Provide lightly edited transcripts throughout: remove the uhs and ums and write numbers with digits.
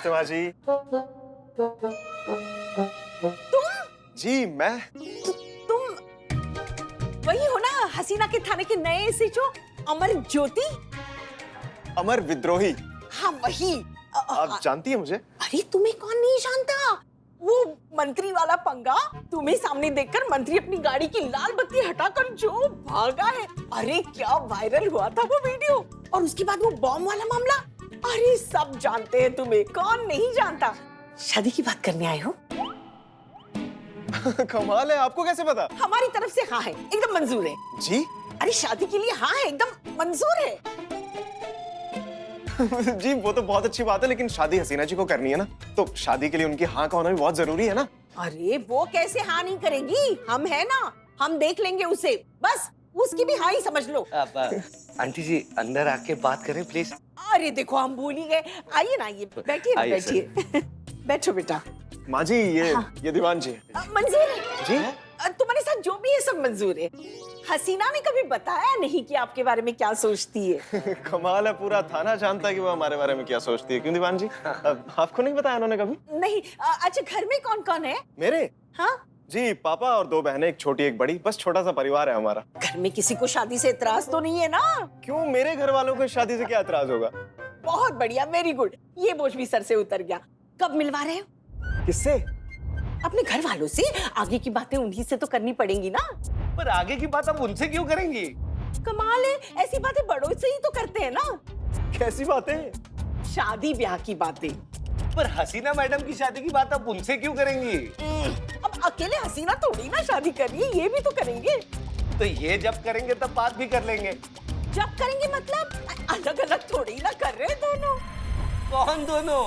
नमस्ते माँ जी। तुम? जी मैं। तुम वही हो ना हसीना के थाने के नए एसएचओ अमर ज्योति? अमर विद्रोही। हाँ वही। आप जानती है मुझे? अरे तुम्हें कौन नहीं जानता? वो मंत्री वाला पंगा, तुम्हें सामने देखकर मंत्री अपनी गाड़ी की लाल बत्ती हटाकर जो भागा है। अरे क्या वायरल हुआ था वो वीडियो। और उसके बाद वो बॉम्ब वाला मामला। अरे सब जानते हैं तुम्हें, कौन नहीं जानता। शादी की बात करने आए हो? कमाल है, आपको कैसे पता? हमारी तरफ से हाँ है, एकदम मंजूर है। जी? अरे शादी के लिए हाँ है, एकदम मंजूर है। जी वो तो बहुत अच्छी बात है, लेकिन शादी हसीना जी को करनी है ना, तो शादी के लिए उनकी हाँ का होना भी बहुत जरूरी है ना। अरे वो कैसे हाँ नहीं करेगी, हम है ना, हम देख लेंगे उसे, बस उसकी भी हाँ ही समझ लो। अब आंटी जी अंदर आके बात करें प्लीज। अरे देखो हम भूल ही गए। आइए ना, ये बैठिए ना, बैठिए। बैठो बेटा। माँ जी ये हाँ। ये दीवान जी है। मंजूर है जी? तुम्हारे साथ जो भी है सब मंजूर है। हसीना ने कभी बताया नहीं कि आपके बारे में क्या सोचती है। कमाल है, पूरा थाना जानता है कि वो हमारे बारे में क्या सोचती है। क्यों दीवान जी? आपको नहीं बताया उन्होंने कभी? नहीं। अच्छा घर में कौन कौन है? मेरे? हाँ जी पापा और 2 बहनें, एक छोटी एक बड़ी, बस छोटा सा परिवार है हमारा। घर में किसी को शादी से इतराज तो नहीं है ना? क्यों, मेरे घर वालों को शादी से क्या एतराज होगा? बहुत बढ़िया, वेरी गुड। ये बोझ भी सर से उतर गया। कब मिलवा रहे हो? किससे? अपने घर वालों से। आगे की बातें उन्हीं से तो करनी पड़ेंगी ना। पर आगे की बात आप उनसे क्यों करेंगी? कमाल है, ऐसी बातें बड़ों से ही तो करते हैं ना। कैसी बातें? शादी ब्याह की बातें। पर हसीना मैडम की शादी की बात आप उनसे क्यों करेंगी? अब अकेले हसीना थोड़ी ना शादी कर रही है, ये भी तो करेंगे। तो ये जब करेंगे तब बात भी कर लेंगे। जब करेंगे मतलब अलग अलग थोड़ी ना कर रहे हैं दोनों। कौन दोनों?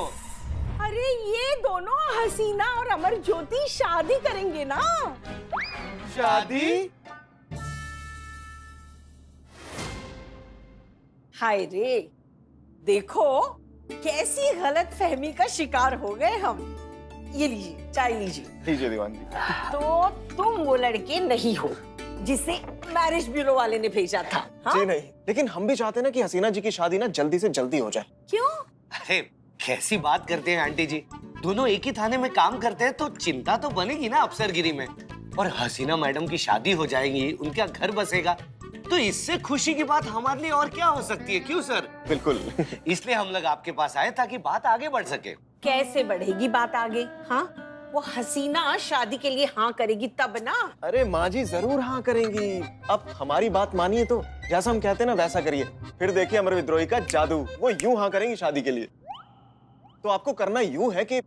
अरे ये दोनों हसीना और अमर ज्योति शादी करेंगे ना। शादी? हाय रे, देखो कैसी गलत फहमी का शिकार हो गए हम। ये लीजिए, चाय लीजिए। लीजिए दीवान जी। तो तुम वो लड़के नहीं हो जिसे मैरिज ब्यूरो वाले ने भेजा था? हाँ? जी नहीं, लेकिन हम भी चाहते हैं ना कि हसीना जी की शादी ना जल्दी से जल्दी हो जाए। क्यों? अरे कैसी बात करते हैं आंटी जी, दोनों एक ही थाने में काम करते हैं तो चिंता तो बनेगी ना अफसरगिरी में। और हसीना मैडम की शादी हो जाएगी, उनका घर बसेगा, तो इससे खुशी की बात हमारे लिए और क्या हो सकती है? क्यों सर? बिल्कुल। इसलिए हम लोग आपके पास आए ताकि बात आगे बढ़ सके। कैसे बढ़ेगी बात आगे? हाँ, वो हसीना शादी के लिए हाँ करेगी तब ना। अरे माँ जी जरूर हाँ करेंगी। अब हमारी बात मानिए तो जैसा हम कहते हैं ना वैसा करिए, फिर देखिए अमर विद्रोही का जादू। वो यूं हाँ करेंगी शादी के लिए। तो आपको करना यूं है कि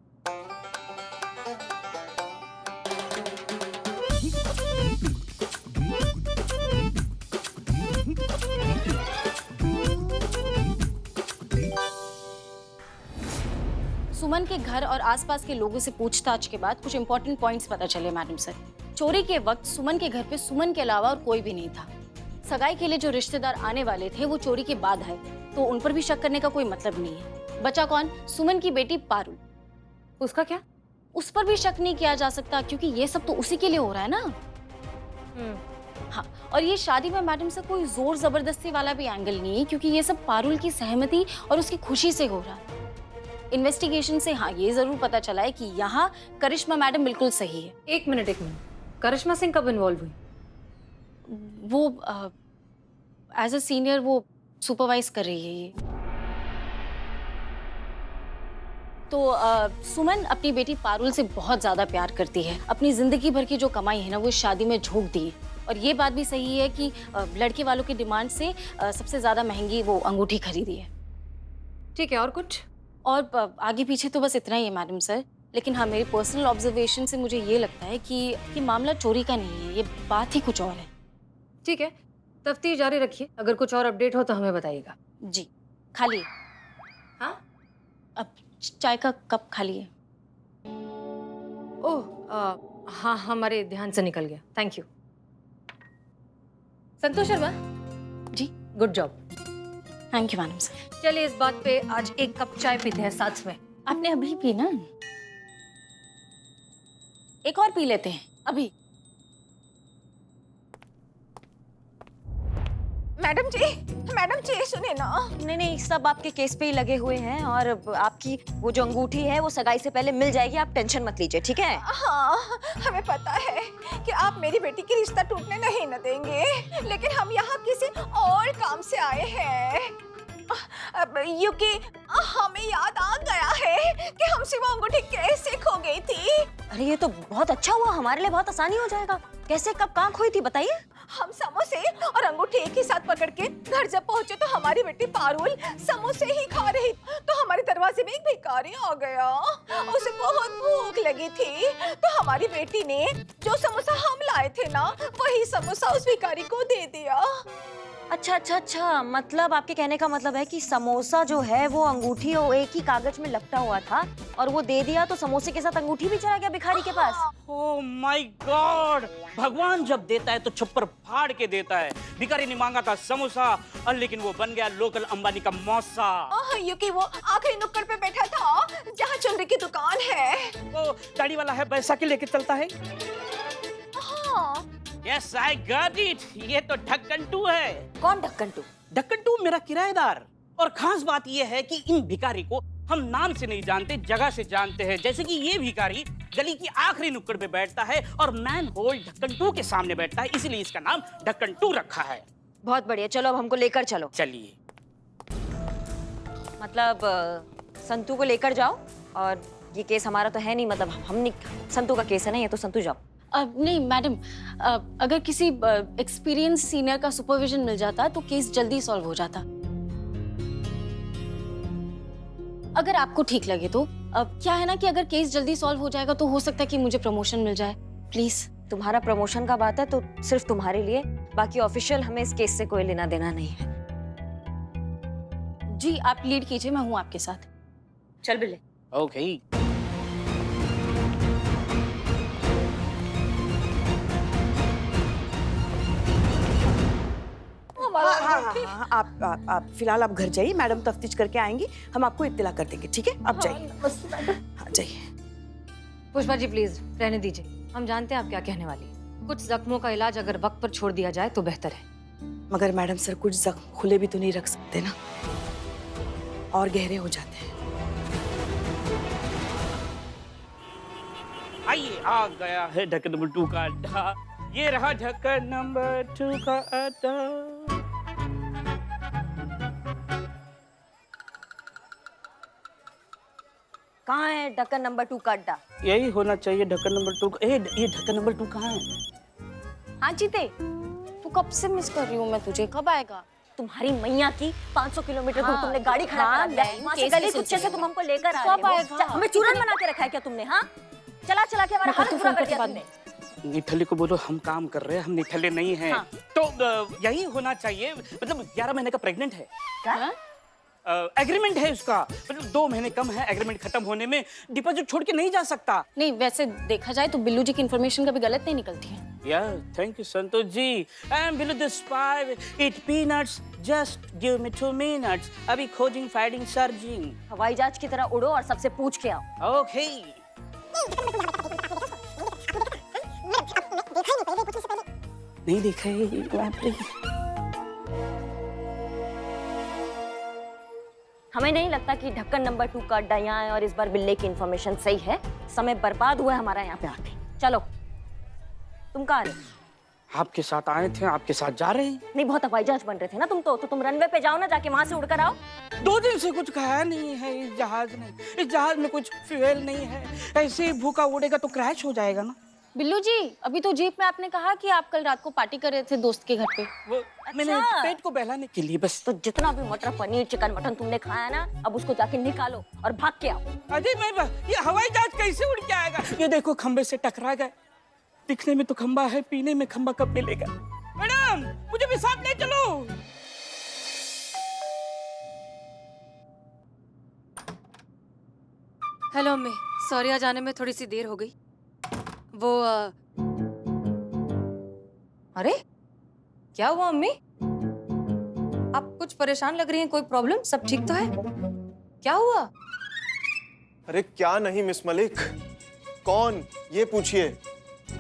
सुमन के घर और आसपास के लोगों से पूछताछ के बाद कुछ इंपॉर्टेंट पॉइंट्स पता चले मैडम सर। चोरी के वक्त सुमन के घर पे सुमन के अलावा और कोई भी नहीं था। सगाई के लिए जो रिश्तेदार आने वाले थे वो चोरी के बाद आए, तो उन पर भी शक करने का कोई मतलब नहीं है। बचा कौन? सुमन की बेटी पारुल। उसका क्या? उस पर भी शक नहीं किया जा सकता क्योंकि ये सब तो उसी के लिए हो रहा है ना। हाँ, और ये शादी में मैडम सर कोई जोर जबरदस्ती वाला भी एंगल नहीं है क्योंकि ये सब पारुल की सहमति और उसकी खुशी से हो रहा है। इन्वेस्टिगेशन से हाँ ये जरूर पता चला है कि यहाँ करिश्मा मैडम बिल्कुल सही है। एक मिनट, करिश्मा सिंह कब इन्वॉल्व हुई? वो एज अ सीनियर वो सुपरवाइज कर रही है ये। तो सुमन अपनी बेटी पारुल से बहुत ज्यादा प्यार करती है। अपनी जिंदगी भर की जो कमाई है ना वो शादी में झोंक दी है। और ये बात भी सही है कि लड़के वालों की डिमांड से सबसे ज्यादा महंगी वो अंगूठी खरीदी है। ठीक है, और कुछ? और आगे पीछे तो बस इतना ही है मैडम सर। लेकिन हाँ, मेरी पर्सनल ऑब्जर्वेशन से मुझे ये लगता है कि मामला चोरी का नहीं है, ये बात ही कुछ और है। ठीक है, तफ्तीश जारी रखिए। अगर कुछ और अपडेट हो तो हमें बताइएगा। जी। खाली है? हाँ, अब चाय का कप खाली है। ओह हाँ, हमारे ध्यान से निकल गया। Thank you. Santosh Sharma ji, good job. Thank you madam sir. चलिए इस बात पे आज एक कप चाय पीते हैं साथ में। आपने अभी पी ना? एक और पी लेते हैं अभी। मैडम जी सुने ना। नहीं नहीं, सब आपके केस पे ही लगे हुए हैं और आपकी वो जो अंगूठी है वो सगाई से पहले मिल जाएगी, आप टेंशन मत लीजिए, ठीक है? हाँ, हमें पता है कि आप मेरी बेटी की रिश्ता टूटने नहीं न देंगे, लेकिन हम यहाँ किसी और काम से आए हैं। क्योंकि हमें याद आ गया है कि हमसे वो अंगूठी कैसे खो गई थी। अरे ये तो बहुत अच्छा हुआ, हमारे लिए बहुत आसानी हो जाएगा। कैसे, कब, कहाँ खोई थी बताइए? हम समोसे और अंगूठी एक ही साथ पकड़ के घर जब पहुंचे तो हमारी बेटी पारुल समोसे ही खा रही, तो हमारे दरवाजे में एक भिखारी आ गया। उसे बहुत भूख लगी थी, तो हमारी बेटी ने जो समोसा हम लाए थे ना, वही समोसा उस भिखारी को दे दिया। अच्छा अच्छा अच्छा, मतलब आपके कहने का मतलब है कि समोसा जो है वो अंगूठी और एक ही कागज में लपटा हुआ था और वो दे दिया तो समोसे के साथ अंगूठी भी चला गया भिखारी के पास। ओह माय गॉड, भगवान जब देता है तो छप्पर फाड़ के देता है। भिखारी ने मांगा था समोसा और लेकिन वो बन गया लोकल अंबानी का मौसा। क्योंकि वो आखिरी नुक्कड़ पे बैठा था जहाँ चुनरी की दुकान है। वो गाड़ी वाला है, बैसाखी लेके चलता है। हाँ। यस आई गॉट इट, ये तो ढक्कन 2 है। कौन ढक्कन 2? ढक्कन 2 मेरा किराएदार। और खास बात ये है कि इन भिखारी को हम नाम से नहीं जानते, जगह से जानते हैं। जैसे कि ये भिखारी गली की आखिरी नुक्कड़ पे बैठता है और मैन होल ढक्कन 2 के सामने बैठता है, इसीलिए इसका नाम ढक्कन 2 रखा है। बहुत बढ़िया, चलो अब हमको लेकर चलो। चलिए। मतलब संतू को लेकर जाओ, और ये केस हमारा तो है नहीं, मतलब हम नहीं, संतू का केस है ना ये, तो संतू जाओ। नहीं मैडम, अगर किसी एक्सपीरियंस सीनियर का सुपरविजन मिल जाता तो केस जल्दी सॉल्व हो जाता। अगर आपको ठीक लगे तो क्या है ना कि अगर केस जल्दी सॉल्व हो जाएगा तो हो सकता है कि मुझे प्रमोशन मिल जाए। प्लीज। तुम्हारा प्रमोशन का बात है तो सिर्फ तुम्हारे लिए, बाकी ऑफिशियल हमें इस केस से कोई लेना देना नहीं है। जी आप लीड कीजिए, मैं हूँ आपके साथ। चल बिल्ले। ओके। हाँ, आप फिलहाल आप घर जाइए, मैडम तफ्तीश करके आएंगी, हम आपको इत्तला कर देंगे, ठीक है? आप जाइए। हाँ जाइए। पुष्पा जी प्लीज रहने दीजिए, हम जानते हैं आप क्या कहने वाली हैं। कुछ जख्मों का इलाज अगर वक्त पर छोड़ दिया जाए तो बेहतर है। मगर मैडम सर, कुछ जख्म खुले भी तो नहीं रख सकते ना, और गहरे हो जाते हैं। आइए, आ गया है ढक्कन नंबर 2 का अड्डा। ये रहा ढक्कन नंबर 2 का अड्डा। कहाँ है ढक्कन नंबर 2 का अड्डा? यही होना चाहिए ढक्कन नंबर 2 का। ये ढक्कन नंबर 2 कहाँ है? हाँ जीते, तू कब से मिस कर रही हूँ मैं तुझे, कब आएगा? तुम्हारी मैया की 500 किलोमीटर दूर हाँ, तुमने गाड़ी खड़ा हाँ, करा दिया, बहन, वहाँ से केस गली के कुच्चे से सिलसिले तुम हमको लेकर आ कब रहे हो। आएगा? हमें चूरन बना के रखा है क्या तुमने? हाँ, चला चला के हमारा हालत बुरा कर दिया तुमने। निठल्ले को बोलो हम काम कर रहे हैं, हम निठल्ले नहीं हैं। हाँ। तो यही होना चाहिए। मतलब 11 महीने का प्रेग्नेंट है। क्या? एग्रीमेंट है उसका, मतलब 2 महीने कम है एग्रीमेंट खत्म होने में, डिपॉजिट छोड़ के नहीं जा सकता। नहीं वैसे देखा जाए तो बिल्लू जी की इन्फॉर्मेशन कभी गलत नहीं निकलती है। Yeah, thank you, Santosh ji. I'm below the spy. Eat peanuts. Just give me 2 minutes. अभी खोजिंग, फाइटिंग, सर्जिंग। हवाई जहाज की तरह उड़ो और सबसे पूछ के आओ। Okay. नहीं देखा है, बाप रे। हमें नहीं लगता कि ढक्कन नंबर 2 का अड्डा यहाँ है और इस बार बिल्ले की इन्फॉर्मेशन सही है। समय बर्बाद हुआ है हमारा यहाँ पे आके। चलो, तुम कहाँ रहे? आपके साथ आए थे, आपके साथ जा रहे हैं। नहीं, बहुत हवाई जहाज बन रहे थे ना तुम तो तुम रनवे पे जाओ ना, जाके वहां से उड़कर आओ। 2 दिन से कुछ खाया नहीं है इस जहाज में। इस जहाज में कुछ फ्यूल नहीं है, ऐसे ही भूखा उड़ेगा तो क्रैश हो जाएगा ना। बिल्लू जी, अभी तो जीप में आपने कहा कि आप कल रात को पार्टी कर रहे थे दोस्त के घर पे। वो मैंने पेट को बहलाने के लिए बस। तो जितना भी मटर पनीर चिकन मटन तुमने खाया ना, अब उसको जाके निकालो और भाग के आओ। अजय मैं ये हवाई जहाज कैसे उड़ के आएगा? ये देखो खंबे से टकरा गए। दिखने में तो खंबा है, पीने में खंबा कब मिलेगा? मैडम मुझे भी साथ ले चलो। हेलो अम्मी, सॉरी आज आने में थोड़ी सी देर हो गई। वो अरे क्या हुआ अम्मी? आप कुछ परेशान लग रही हैं, कोई प्रॉब्लम? सब ठीक तो है? क्या हुआ? अरे क्या नहीं मिस मलिक, कौन ये पूछिए।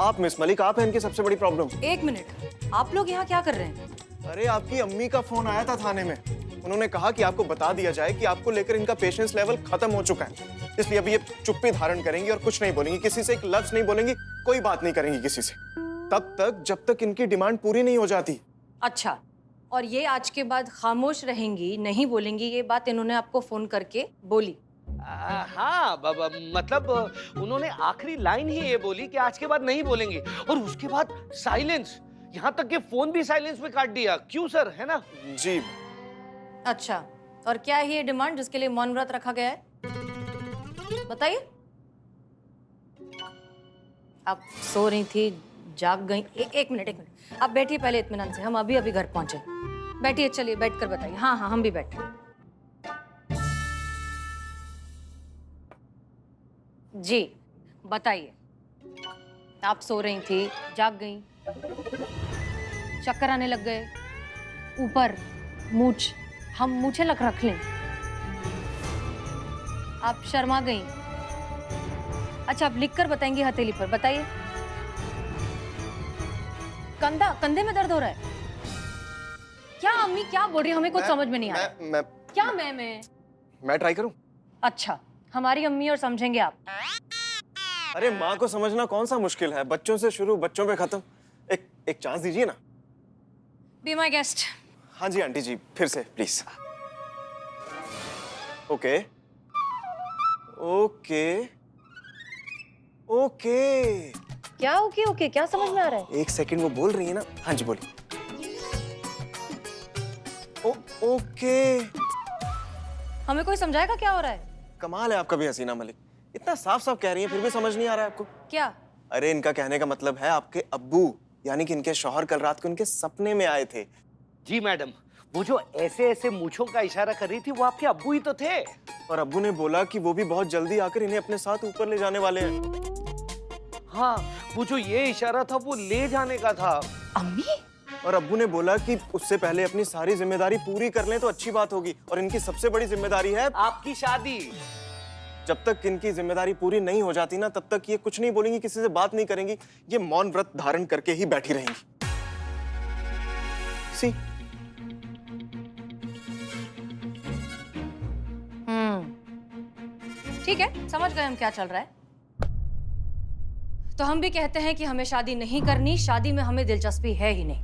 आप मिस मलिक, आप हैं इनकी सबसे बड़ी प्रॉब्लम। एक मिनट, आप लोग यहाँ क्या कर रहे हैं? अरे आपकी अम्मी का फोन आया था थाने में। उन्होंने कहा कि आपको बता दिया जाए कि आपको लेकर इनका पेशेंस लेवल खत्म हो चुका है, इसलिए अभी ये चुप्पी धारण करेंगी और कुछ नहीं बोलेंगी, किसी से एक लफ्ज नहीं बोलेंगी, कोई बात नहीं करेंगी किसी से, तब तक जब तक इनकी डिमांड पूरी नहीं हो जाती। अच्छा, और ये आज के बाद खामोश रहेंगी, नहीं बोलेंगी, ये बात इन्होंने आपको फोन करके बोली? हाँ मतलब उन्होंने आखिरी लाइन ही ये बोली कि आज के बाद नहीं बोलेंगे, और उसके बाद साइलेंस, यहाँ तक कि फोन भी साइलेंस में काट दिया। क्यों सर, है ना? जी। अच्छा, और क्या है ये डिमांड जिसके लिए मौन व्रत रखा गया है? बताइए। आप सो रही थी, जाग गई? एक मिनट, आप बैठिए पहले इत्मीनान से, हम अभी घर पहुंचे। बैठिए, चलिए बैठ कर बताइए। हाँ, हम भी बैठे। जी बताइए, आप सो रही थी, जाग गई, चक्कर आने लग गए, ऊपर मूछ, हम मूछे रख लें, आप शर्मा गई? अच्छा, आप लिखकर बताएंगी हथेली पर? बताइए। कंधे में दर्द हो रहा है क्या? अम्मी क्या बोल रही है, हमें कुछ समझ में नहीं आ रहा। क्या मैं ट्राई करूं? अच्छा, हमारी अम्मी और समझेंगे आप? अरे माँ को समझना कौन सा मुश्किल है, बच्चों से शुरू बच्चों पे खत्म। एक चांस दीजिए ना। Be my guest. हाँ जी आंटी जी, फिर से प्लीज। Okay okay okay. क्या ओके? क्या समझ में आ रहा है? एक सेकंड, वो बोल रही है ना। हाँ जी बोलिए। ओके। हमें कोई समझाएगा क्या हो रहा है? कमाल है आपका भी हसीना मलिक, इतना साफ साफ कह रही है फिर भी समझ नहीं आ रहा है आपको। क्या? अरे इनका कहने का मतलब है आपके अब्बू यानी कि इनके शौहर कल रात को इनके सपने में आए थे। जी मैडम, वो जो ऐसे ऐसे मूंछों का इशारा कर रही थी वो आपके अब्बू ही तो थे। और अब्बू ने बोला कि वो भी बहुत जल्दी आकर इन्हें अपने साथ ऊपर ले जाने वाले हैं। हाँ, वो जो ये इशारा था वो ले जाने का था। अम्मी? और अब्बू ने बोला कि उससे पहले अपनी सारी जिम्मेदारी पूरी कर लें तो अच्छी बात होगी, और इनकी सबसे बड़ी जिम्मेदारी है आपकी शादी। जब तक इनकी जिम्मेदारी पूरी नहीं हो जाती ना, तब तक ये कुछ नहीं बोलेंगी, किसी से बात नहीं करेंगी, ये मौन व्रत धारण करके ही बैठी रहेंगी। सी। ठीक है, समझ गए हम क्या चल रहा है। तो हम भी कहते हैं कि हमें शादी नहीं करनी, शादी में हमें दिलचस्पी है ही नहीं।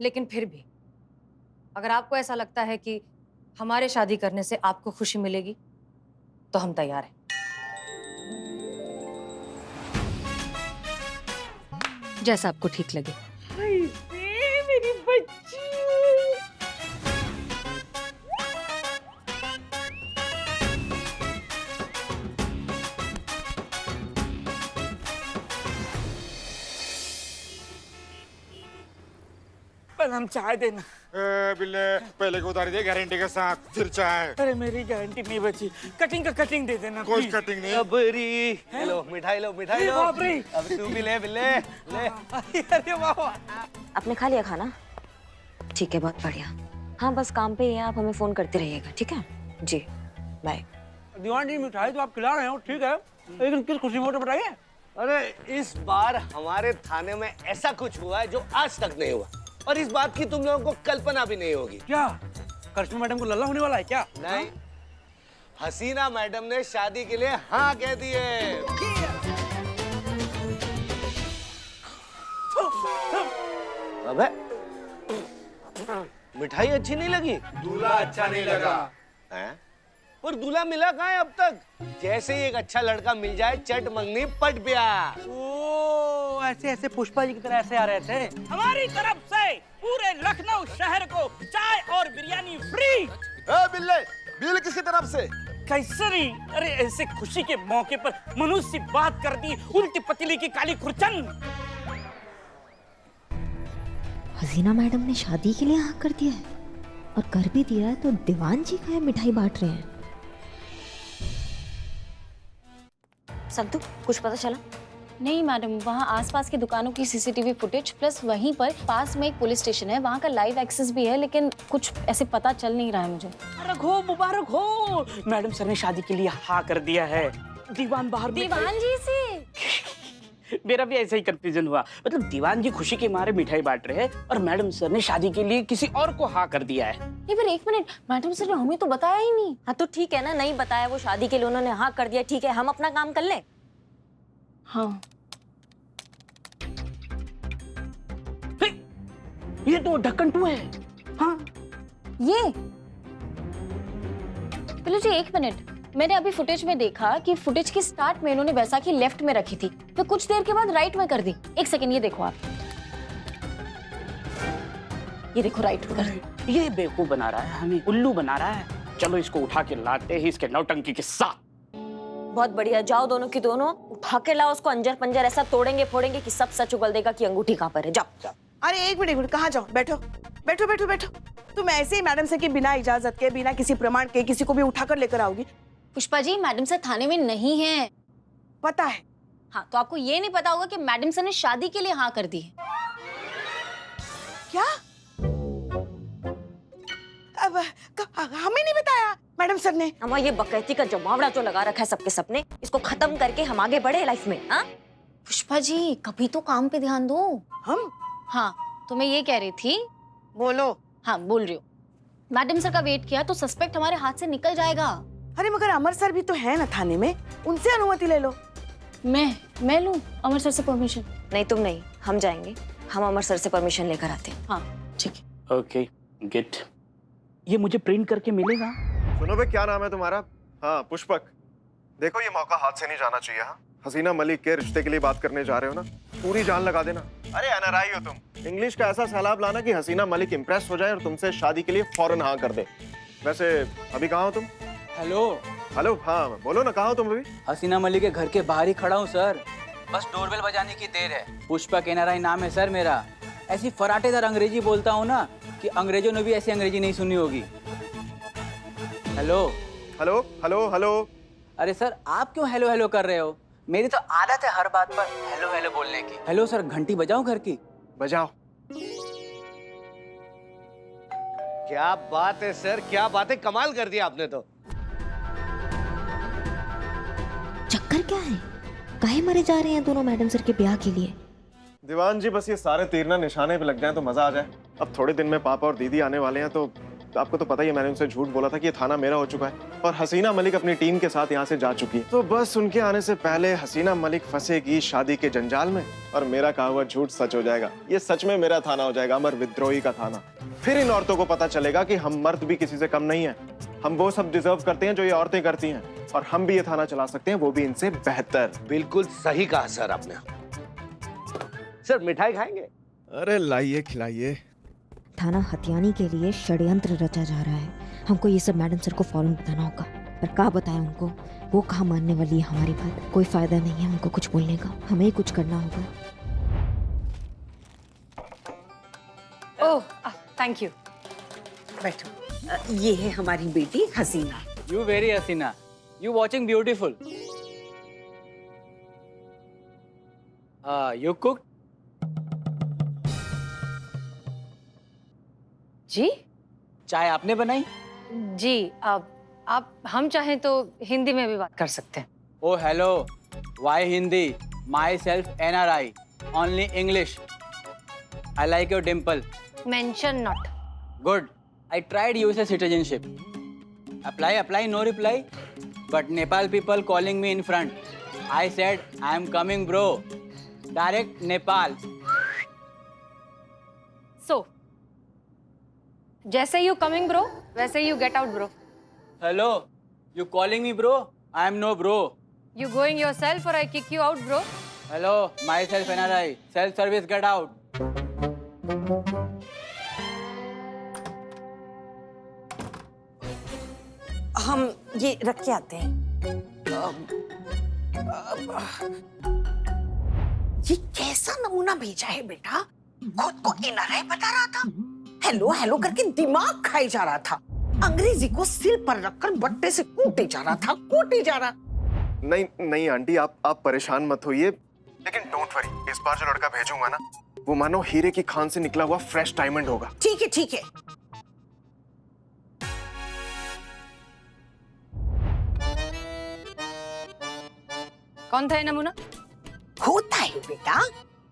लेकिन फिर भी अगर आपको ऐसा लगता है कि हमारे शादी करने से आपको खुशी मिलेगी तो हम तैयार हैं। जैसा आपको ठीक लगे। मेरी बच्ची। पर हम चाय देना। बिल्ले पहले को उतारी दे गारंटी के साथ, फिर चाय। अरे मेरी गारंटी नहीं बची, कटिंग का कटिंग दे देना। कोई please। कटिंग नहीं। अबरी, लो मिठाई लो, मिठाई लो। बाप रे। अब तू भी ले बिल्ले, ले। अरे वाह। आपने खा लिया खाना? ठीक है, बहुत बढ़िया। हाँ, बस काम पे ही है, आप हमें फोन करते रहिएगा, ठीक है? जी, बाय। दीवान जी, मिठाई तो आप खिला रहे हो, ठीक है, लेकिन किस खुशी में तो बताइए। अरे इस बार हमारे थाने में ऐसा कुछ हुआ है जो आज तक नहीं हुआ, और इस बात की तुम लोगों को कल्पना भी नहीं होगी। क्या करिश्मा मैडम को लल्ला होने वाला है क्या? नहीं, हसीना मैडम ने शादी के लिए हाँ कह दी है। अबे मिठाई अच्छी नहीं लगी? दूल्हा अच्छा नहीं लगा। हैं? और दूल्हा मिला कहाँ है अब तक? जैसे ही एक अच्छा लड़का मिल जाए, चट मंगनी पट ब्याह। ओ, ऐसे ऐसे पुष्पा जी की तरह ऐसे आ रहे थे। हमारी तरफ से पूरे लखनऊ शहर को चाय और बिरयानी फ्री। बिल्ले, बिल किसकी तरफ से? कैसे नहीं? अरे ऐसे खुशी के मौके पर मनुष्य बात कर दी, उल्टी पतीली की काली खुरचन। हसीना मैडम ने शादी के लिए हाँ कर दिया है और कर भी दिया है, तो दीवान जी का है मिठाई बांट रहे हैं। संतु, कुछ पता चला? नहीं मैडम, वहाँ आसपास की दुकानों की सीसीटीवी फुटेज प्लस वहीं पर पास में एक पुलिस स्टेशन है, वहाँ का लाइव एक्सेस भी है, लेकिन कुछ ऐसे पता चल नहीं रहा है मुझे। मुबारक हो, मुबारक हो। मैडम सर ने शादी के लिए हाँ कर दिया है। दीवान बाहर दीवान जी से मेरा भी ऐसा ही कंफ्यूजन हुआ। मतलब दीवान जी खुशी के मारे मिठाई बांट रहे हैं और मैडम सर ने शादी के लिए किसी और को हाँ कर दिया है। नहीं पर एक मिनट, मैडम सर ने हमें तो बताया ही नहीं। हाँ तो ठीक है ना, नहीं बताया, वो शादी के लिए उन्होंने हाँ कर दिया, ठीक है, हम अपना काम कर लें। हाँ ये तो ढक्कन 2 है। हाँ ये पहले जी एक मिनट, मैंने अभी फुटेज में देखा कि फुटेज की स्टार्ट में इन्होंने बैसाखी लेफ्ट में रखी थी, फिर कुछ देर के बाद राइट में कर दी। एक सेकंड, ये देखो आप, ये देखो राइट में कर दी। ये बेवकूफ बना रहा है, हमें उल्लू बना रहा है। चलो इसको उठा के लाते हैं इसके नौटंकी के साथ। बहुत बढ़िया, जाओ दोनों की दोनों, उठा के लाओ उसको, अंजर पंजर ऐसा तोड़ेंगे फोड़ेंगे कि सब सच उगल देगा कि अंगूठी कहाँ पर है। जाओ जाओ। अरे एक मिनट, कहाँ जाओ? बैठो बैठो बैठो बैठो। तुम ऐसे ही मैडम से कि बिना इजाजत के, बिना किसी प्रमाण के किसी को भी उठाकर लेकर आओगी? पुष्पा जी, मैडम सर थाने में नहीं है। पता है। हाँ तो आपको ये नहीं पता होगा कि मैडम सर ने शादी के लिए हाँ कर दी है। क्या? अब हमें नहीं बताया मैडम सर ने? हमारा ये बकैती का जमावड़ा जो लगा रखा है सबके सपने, इसको खत्म करके हम आगे बढ़े लाइफ में। हाँ पुष्पा जी, कभी तो काम पे ध्यान दो। हम? हाँ तो मैं ये कह रही थी। बोलो। हाँ बोल रही हूँ, मैडम सर का वेट किया तो सस्पेक्ट हमारे हाथ से निकल जाएगा। अरे मगर अमर सर भी तो है ना थाने में, उनसे अनुमति ले लो। मैं लूं अमर सर से परमिशन? नहीं तुम नहीं, हम जाएंगे, हम अमर सर से परमिशन लेकर आते हैं। हाँ ठीक है। ओके गेट, ये मुझे प्रिंट करके मिलेगा? सुनो बे, क्या नाम है तुम्हारा? हाँ पुष्पक, देखो ये मौका हाथ से नहीं जाना चाहिए। हाँ, हसीना मलिक के रिश्ते के लिए बात करने जा रहे हो ना, पूरी जान लगा देना। अरे एनआरआई हो तुम, इंग्लिश का ऐसा सैलाब लाना कि हसीना मलिक इंप्रेस हो जाए और तुमसे शादी के लिए फौरन हाँ कर दे। वैसे अभी कहाँ हो तुम? हेलो हेलो, हाँ बोलो ना, कहाँ हो तुम अभी? हसीना मलिक के घर के बाहर ही खड़ा हूँ सर, बस डोरबेल बजाने की देर है। पुष्पक एनआरआई नाम है सर मेरा। ऐसी फराटेदार अंग्रेजी बोलता हूँ ना कि अंग्रेजों ने भी ऐसी अंग्रेजी नहीं सुनी होगी। Hello hello hello hello. अरे सर आप क्यों हेलो हेलो कर रहे हो? मेरी तो आदत है हर बात पर हेलो हेलो बोलने की। हेलो सर, घंटी बजाऊं घर की? बजाओ। क्या बात है सर, क्या बात है, कमाल कर दिया आपने तो। चक्कर क्या है? काहे मरे जा रहे हैं दोनों मैडम सर के ब्याह के लिए? दीवान जी, बस ये सारे तीर ना निशाने पे लग जाएं तो मजा आ जाए। अब थोड़े दिन में पापा और दीदी आने वाले हैं, तो आपको तो पता ही है, मैंने उनसे झूठ बोला था कि ये थाना मेरा हो चुका है और हसीना मलिक अपनी टीम के साथ यहाँ से जा चुकी है। तो बस उनके आने से पहले हसीना मलिक फंसेगी शादी के जंजाल में और मेरा कहा हुआ झूठ सच हो जाएगा। ये सच में मेरा थाना हो जाएगा, अमर विद्रोही का थाना। फिर इन औरतों को पता चलेगा कि हम मर्द भी किसी से कम नहीं है, हम वो सब डिजर्व करते हैं जो ये औरतें करती हैं, और हम भी ये थाना चला सकते हैं, वो भी इनसे बेहतर। बिल्कुल सही कहा सर आपने। सर मिठाई खाएंगे? अरे लाइए, खिलाइए। थाना हथियाने के लिए षड्यंत्र रचा जा रहा है। हमको ये सब मैडम सर को फौरन बताना होगा, पर क्या बताएं उनको, वो कहाँ मानने वाली है हमारी बात। कोई फायदा नहीं है उनको कुछ बोलने का, हमें ही कुछ करना होगा। Oh thank you. बैठो। ये है हमारी बेटी Hasina. You very Hasina, you watching beautiful. You cook? जी चाय आपने बनाई? जी, अब आप हम चाहें तो हिंदी में भी बात कर सकते हैं। Oh hello, why Hindi? Myself NRI, only English. I like your dimple. Mention not. Good. I tried USA citizenship. Apply, no reply. But Nepal people calling me in front. I said, I am coming, bro. Direct Nepal. So, जैसे you coming bro, वैसे you get out bro. Hello. You calling me bro? I am no bro. You going yourself or I kick you out bro? Hello. Myself NRI. Self-service, get out. हम ये रख के आते हैं। ये कैसा नमूना भेजा है बेटा? खुद को एनआरआई बता रहा था, हेलो हेलो करके दिमाग खाई जा रहा था, अंग्रेजी को सिर पर रखकर बट्टे से कूटे जा रहा था, कूटे जा रहा। नहीं नहीं आंटी, आप परेशान मत होइए, लेकिन डोंट वरी, इस बार जो लड़का भेजूंगा ना, वो मानो हीरे की खान से निकला हुआ फ्रेश डायमंड होगा। ठीक है ठीक है। कौन था ये नमूना? होता है बेटा,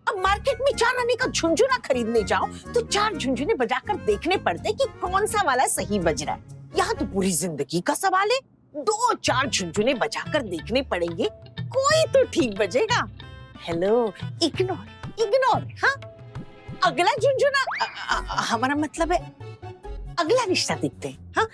अब मार्केट में 4 आने का झुंझुना खरीदने जाओ तो 4 झुंझुने बजाकर देखने पड़ते कि कौन सा वाला सही बज रहा है। यहाँ तो पूरी जिंदगी का सवाल है, 2-4 झुंझुने बजाकर देखने पड़ेंगे, कोई तो ठीक बजेगा। Hello, ignore ignore. हाँ, अगला झुंझुना हमारा मतलब है अगला रिश्ता देखते हैं। हाँ,